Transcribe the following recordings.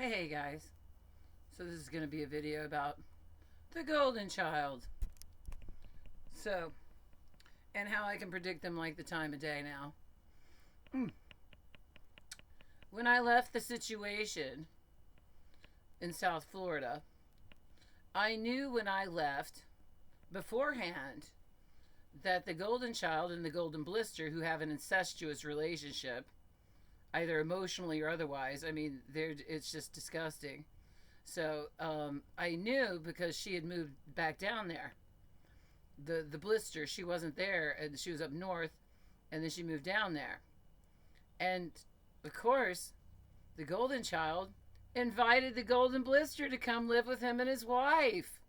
Hey guys, so this is going to be a video about the golden child. So, and how I can predict them like the time of day now. When I left the situation in South Florida, I knew when I left beforehand that the golden child and the golden blister, who have an incestuous relationship, either emotionally or otherwise, I mean, it's just disgusting. So I knew because she had moved back down there. The blister, she wasn't there, and she was up north, and then she moved down there. And of course, the golden child invited the golden blister to come live with him and his wife.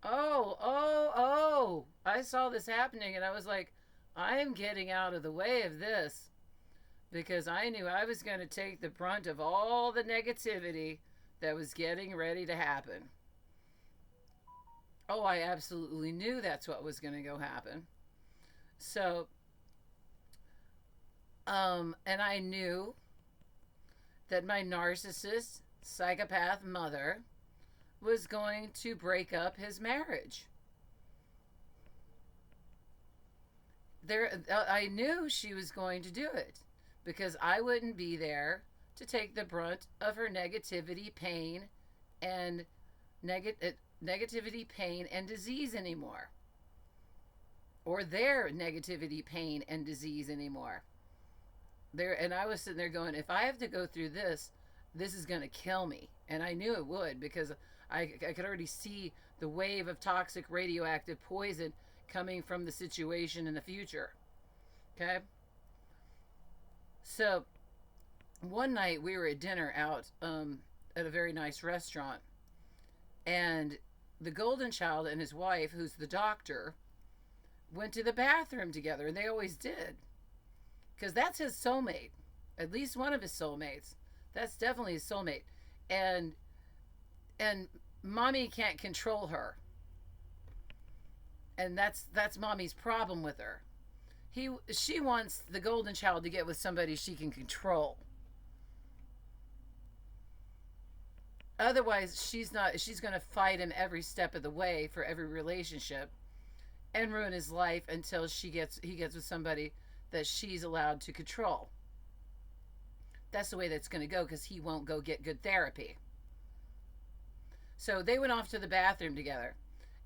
Oh! I saw this happening, and I was like, I am getting out of the way of this because I knew I was going to take the brunt of all the negativity that was getting ready to happen. Oh, I absolutely knew that's what was going to go happen. So, and I knew that my narcissist, psychopath mother was going to break up his marriage. I knew she was going to do it because I wouldn't be there to take the brunt of her negativity, pain, and negativity, pain, and disease anymore, or their negativity, pain, and disease anymore. And I was sitting there going, if I have to go through this, this is going to kill me, and I knew it would because I could already see the wave of toxic radioactive poison coming from the situation in the future. Okay, so one night we were at dinner out at a very nice restaurant, and the golden child and his wife, who's the doctor, went to the bathroom together, and they always did because that's his soulmate, at least one of his soulmates. That's definitely his soulmate. And mommy can't control her, and that's mommy's problem with her. She wants the golden child to get with somebody she can control. Otherwise, she's going to fight him every step of the way for every relationship and ruin his life until he gets with somebody that she's allowed to control. That's the way that's going to go because he won't go get good therapy. So they went off to the bathroom together,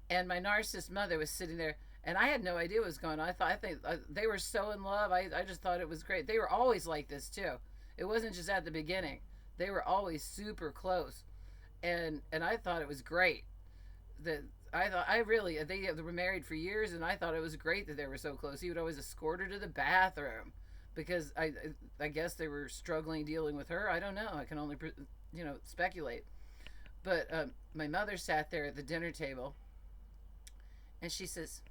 and my narcissist mother was sitting there, and I had no idea what was going on. I think they were so in love. I just thought it was great. They were always like this too. It wasn't just at the beginning. They were always super close, and I thought it was great. That they were married for years, and I thought it was great that they were so close. He would always escort her to the bathroom because I guess they were struggling dealing with her. I don't know. I can only speculate. But my mother sat there at the dinner table, and she says,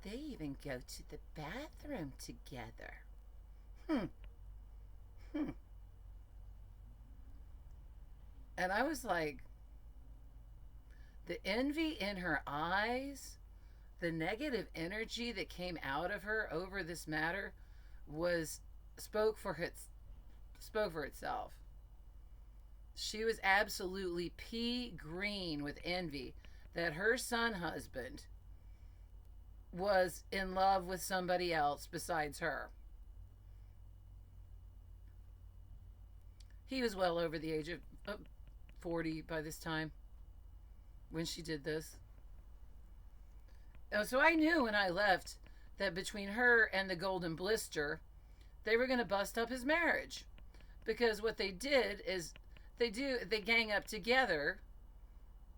they even go to the bathroom together. And I was like, the envy in her eyes, the negative energy that came out of her over this matter spoke for itself. She was absolutely pea green with envy that her son husband was in love with somebody else besides her. He was well over the age of 40 by this time when she did this. So I knew when I left that between her and the golden blister, they were going to bust up his marriage, because what they did is they gang up together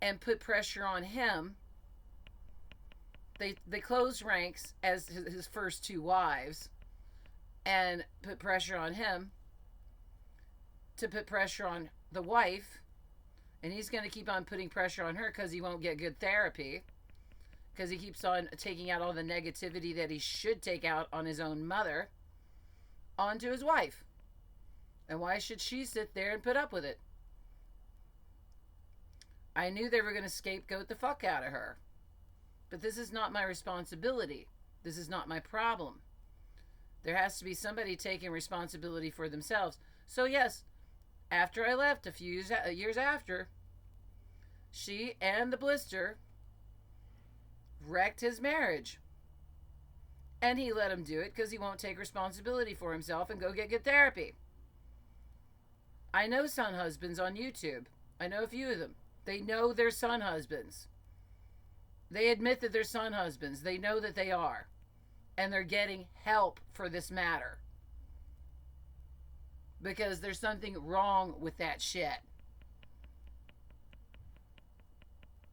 and put pressure on him. They closed ranks as his first two wives and put pressure on him to put pressure on the wife, and he's going to keep on putting pressure on her because he won't get good therapy, because he keeps on taking out all the negativity that he should take out on his own mother onto his wife. And why should she sit there and put up with it? I knew they were going to scapegoat the fuck out of her. But this is not my responsibility. This is not my problem. There has to be somebody taking responsibility for themselves. So yes, After I left, a few years after, she and the blister wrecked his marriage. And he let him do it because he won't take responsibility for himself and go get good therapy. I know son husbands on YouTube. I know a few of them. They know they're son husbands. They admit that they're son husbands. They know that they are. And they're getting help for this matter. Because there's something wrong with that shit.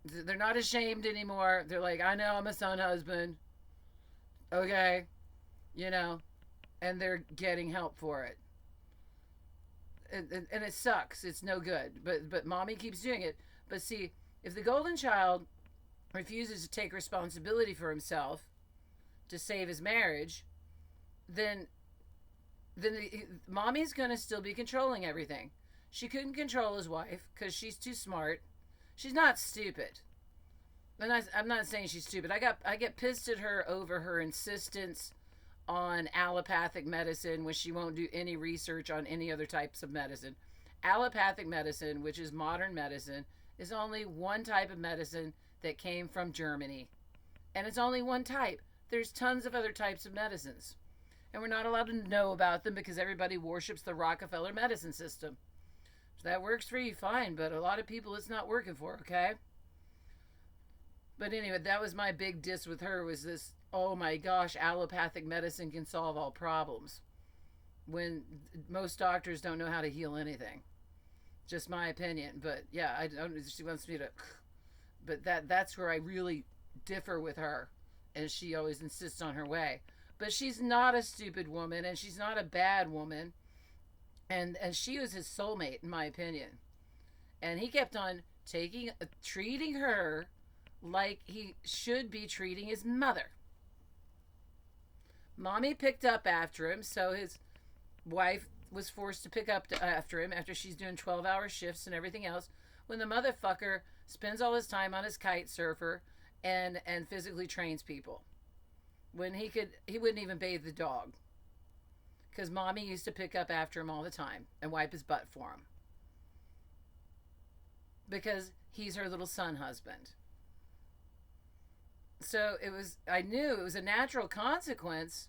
They're not ashamed anymore. They're like, I know I'm a son husband. Okay. You know. And they're getting help for it. And it sucks. It's no good. But mommy keeps doing it. But see, if the golden child refuses to take responsibility for himself to save his marriage, then mommy's going to still be controlling everything. She couldn't control his wife because she's too smart. She's not stupid. I'm not saying she's stupid. I get pissed at her over her insistence on allopathic medicine when she won't do any research on any other types of medicine. Allopathic medicine, which is modern medicine, is only one type of medicine that came from Germany. And it's only one type. There's tons of other types of medicines. And we're not allowed to know about them because everybody worships the Rockefeller medicine system. So that works for you, fine, but a lot of people it's not working for, okay? But anyway, that was my big diss with her, was this, oh my gosh, allopathic medicine can solve all problems. When most doctors don't know how to heal anything. Just my opinion. But yeah, I don't, she wants me to, but that's where I really differ with her. And she always insists on her way. But she's not a stupid woman, and she's not a bad woman. And she was his soulmate, in my opinion. And he kept on treating her like he should be treating his mother. Mommy picked up after him, so his wife was forced to pick up after him after she's doing 12-hour shifts and everything else, when the motherfucker spends all his time on his kite surfer and physically trains people. When he wouldn't even bathe the dog. Because mommy used to pick up after him all the time and wipe his butt for him. Because he's her little son husband. So I knew it was a natural consequence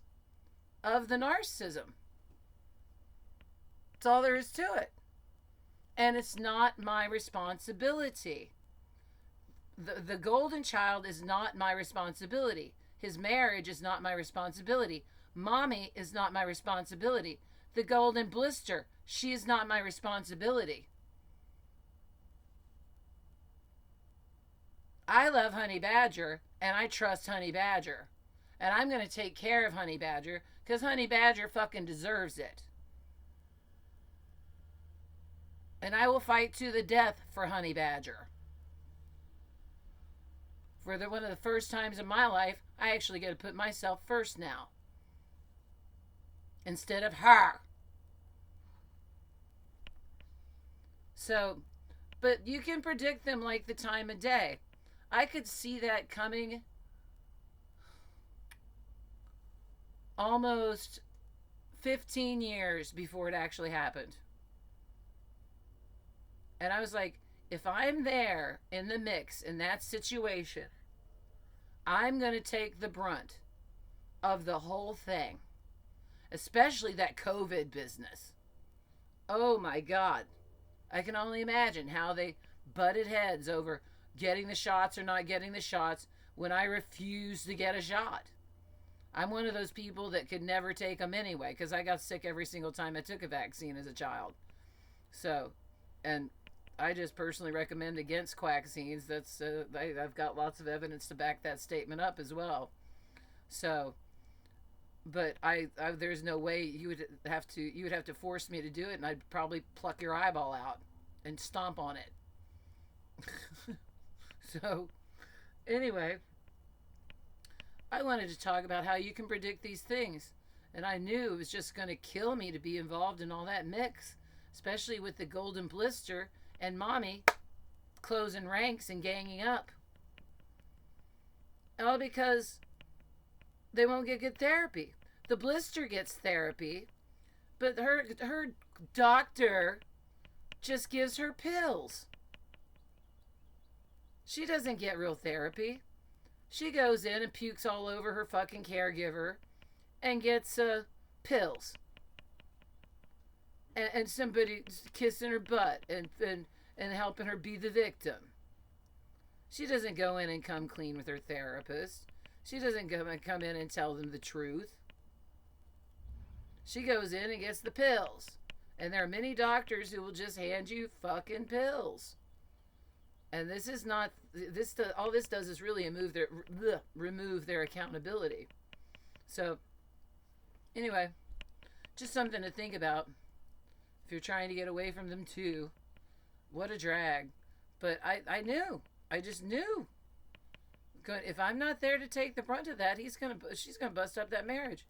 of the narcissism. That's all there is to it. And it's not my responsibility. The golden child is not my responsibility. His marriage is not my responsibility. Mommy is not my responsibility. The golden blister, she is not my responsibility. I love Honey Badger, and I trust Honey Badger. And I'm going to take care of Honey Badger, because Honey Badger fucking deserves it. And I will fight to the death for Honey Badger. For one of the first times in my life, I actually get to put myself first now. Instead of her. So, but you can predict them like the time of day. I could see that coming almost 15 years before it actually happened. And I was like, if I'm there in the mix in that situation, I'm going to take the brunt of the whole thing. Especially that COVID business. Oh my God. I can only imagine how they butted heads over getting the shots or not getting the shots when I refused to get a shot. I'm one of those people that could never take them anyway because I got sick every single time I took a vaccine as a child. So, and I just personally recommend against quaccines. I've got lots of evidence to back that statement up as well. So, but I there's no way you would have to force me to do it, and I'd probably pluck your eyeball out and stomp on it. So, anyway, I wanted to talk about how you can predict these things, and I knew it was just going to kill me to be involved in all that mix, especially with the golden blister and mommy closing ranks and ganging up. All because they won't get good therapy. The blister gets therapy, but her doctor just gives her pills. She doesn't get real therapy. She goes in and pukes all over her fucking caregiver and gets pills. And somebody kissing her butt and helping her be the victim. She doesn't go in and come clean with her therapist. She doesn't come in and tell them the truth. She goes in and gets the pills. And there are many doctors who will just hand you fucking pills. And this is not, all this does is really remove their accountability. So, anyway, just something to think about. If you're trying to get away from them too, what a drag. But I just knew. If I'm not there to take the brunt of that, she's gonna bust up that marriage.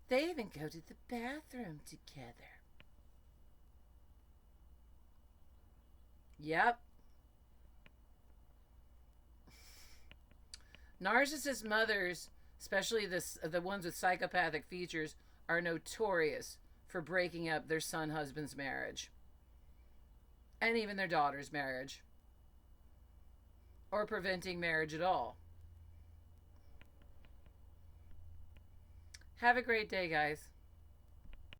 They even go to the bathroom together. Yep. Narcissist mothers, especially the ones with psychopathic features, are notorious for breaking up their husband's marriage. And even their daughter's marriage. Or preventing marriage at all. Have a great day, guys.